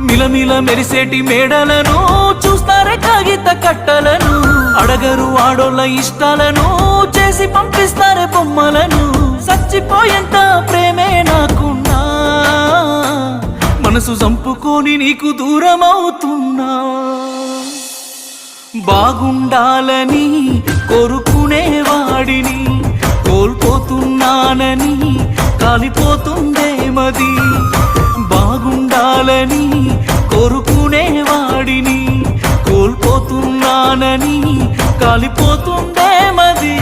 మిలమిల మెరిసేటి మేడలను చూస్తారే కాగిత కట్టలను అడగరు ఆడోళ్ళ ఇష్టాలను చేసి పంపిస్తారే బొమ్మలను చచ్చిపోయేంత ప్రేమే నాకున్నా మనసు చంపుకొని నీకు దూరమవుతున్నా బాగుండాలని కోరుకునేవాడిని కోల్పోతున్నానని కాలిపోతుందే మది బాగుండాలని కోరుకునేవాడిని కోల్పోతున్నానని కాలిపోతుందే మది